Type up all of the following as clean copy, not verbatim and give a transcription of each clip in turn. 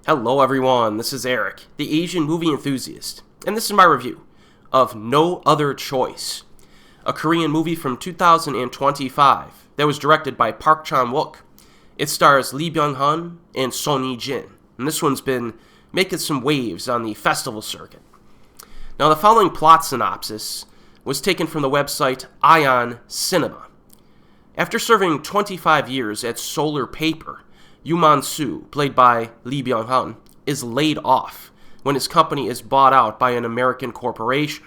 Hello everyone, this is Erik, the Asian movie enthusiast, and this is my review of No Other Choice, a Korean movie from 2025 that was directed by Park Chan-wook. It stars Byung-hun and Ye-jin, and this one's been making some waves on the festival circuit. Now the following plot synopsis was taken from the website Ion Cinema. After serving 25 years at Solar Paper, Yoo-man-soo, played by Byung-hun, is laid off when his company is bought out by an American corporation.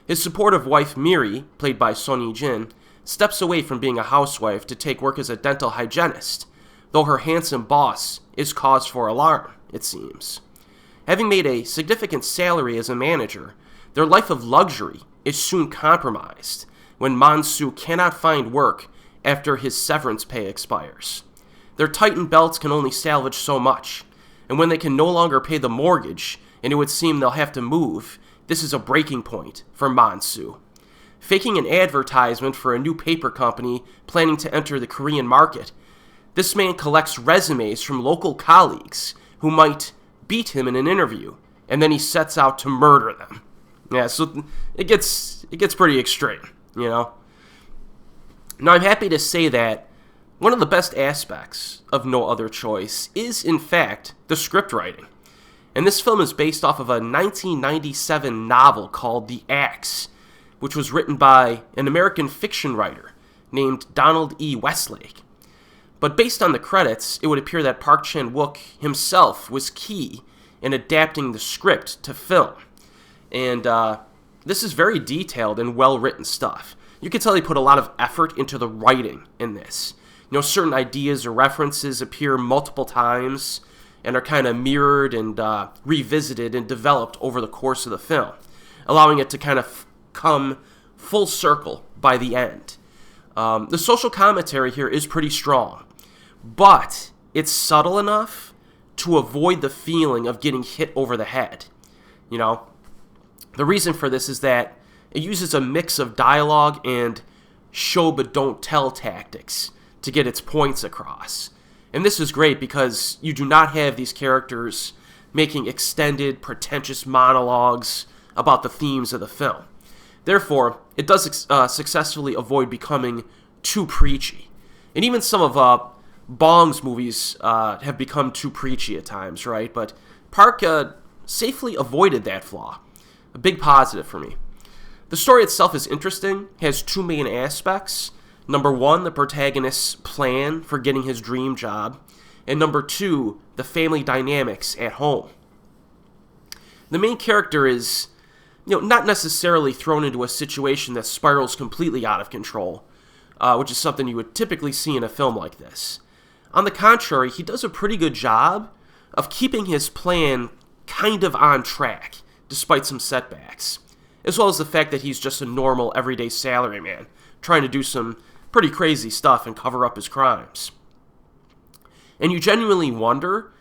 His supportive wife Miri, played by Ye-jin, steps away from being a housewife to take work as a dental hygienist, though her handsome boss is cause for alarm, it seems. Having made a significant salary as a manager, their life of luxury is soon compromised when Man-soo cannot find work after his severance pay expires. Their tightened belts can only salvage so much, and when they can no longer pay the mortgage, and it would seem they'll have to move, this is a breaking point for Man-soo. Faking an advertisement for a new paper company planning to enter the Korean market, this man collects resumes from local colleagues who might beat him in an interview, and then he sets out to murder them. Yeah, so it gets pretty extreme, you know? Now, I'm happy to say that one of the best aspects of No Other Choice is, in fact, the script writing. And this film is based off of a 1997 novel called The Axe, which was written by an American fiction writer named Donald E. Westlake. But based on the credits, it would appear that Park Chan-wook himself was key in adapting the script to film. And this is very detailed and well-written stuff. You can tell they put a lot of effort into the writing in this. You know, certain ideas or references appear multiple times and are kind of mirrored and revisited and developed over the course of the film, allowing it to kind of come full circle by the end. The social commentary here is pretty strong, but it's subtle enough to avoid the feeling of getting hit over the head. You know, the reason for this is that it uses a mix of dialogue and show but don't tell tactics to get its points across. And this is great because you do not have these characters making extended, pretentious monologues about the themes of the film. Therefore, it does successfully avoid becoming too preachy. And even some of Bong's movies have become too preachy at times, right? But Park safely avoided that flaw. A big positive for me. The story itself is interesting, has two main aspects. Number one, the protagonist's plan for getting his dream job. And number two, the family dynamics at home. The main character is, not necessarily thrown into a situation that spirals completely out of control, which is something you would typically see in a film like this. On the contrary, he does a pretty good job of keeping his plan kind of on track, despite some setbacks, as well as the fact that he's just a normal, everyday salaryman, trying to do some pretty crazy stuff and cover up his crimes. And you genuinely wonder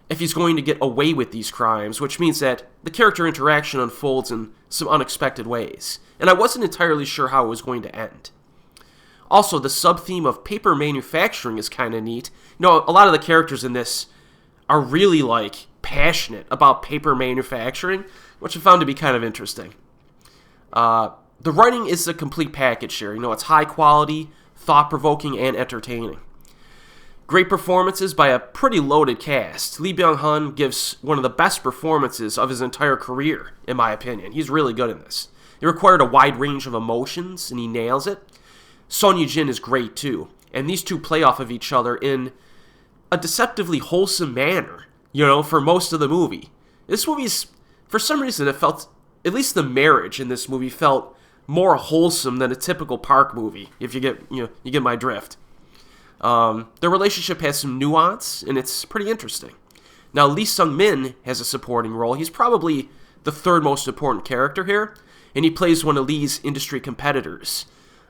if he's going to get away with these crimes, which means that the character interaction unfolds in some unexpected ways, and I wasn't entirely sure how it was going to end. Also, the sub-theme of paper manufacturing is kind of neat. A lot of the characters in this are really, passionate about paper manufacturing, which I found to be kind of interesting. The writing is a complete package here. It's high quality, thought-provoking, and entertaining. Great performances by a pretty loaded cast. Byung-hun gives one of the best performances of his entire career, in my opinion. He's really good in this. It required a wide range of emotions, and he nails it. Ye-jin is great, too. And these two play off of each other in a deceptively wholesome manner, for most of the movie. This movie's, for some reason, it felt, at least the marriage in this movie felt more wholesome than a typical Park movie, if you get my drift. Their relationship has some nuance, and it's pretty interesting. Now, Lee Sung-min has a supporting role. He's probably the third most important character here, and he plays one of Lee's industry competitors.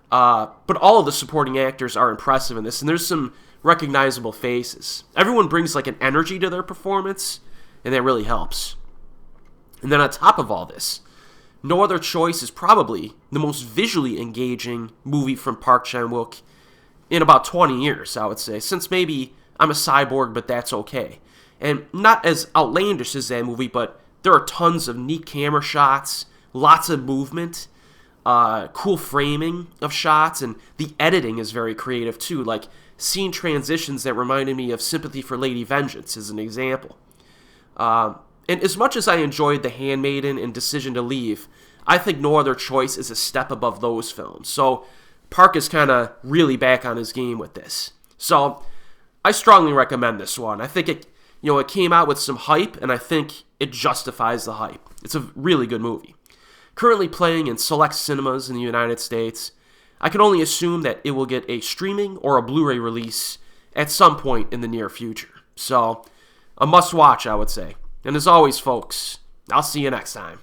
But all of the supporting actors are impressive in this, and there's some recognizable faces. Everyone brings an energy to their performance, and that really helps. And then on top of all this, No Other Choice is probably the most visually engaging movie from Park Chan-wook in about 20 years, I would say, since maybe I'm a Cyborg, but that's okay. And not as outlandish as that movie, but there are tons of neat camera shots, lots of movement, cool framing of shots, and the editing is very creative too, like scene transitions that reminded me of Sympathy for Lady Vengeance as an example. And as much as I enjoyed The Handmaiden and Decision to Leave, I think No Other Choice is a step above those films. So Park is kind of really back on his game with this. So I strongly recommend this one. I think it came out with some hype, and I think it justifies the hype. It's a really good movie. Currently playing in select cinemas in the United States. I can only assume that it will get a streaming or a Blu-ray release at some point in the near future. So, a must-watch, I would say. And as always, folks, I'll see you next time.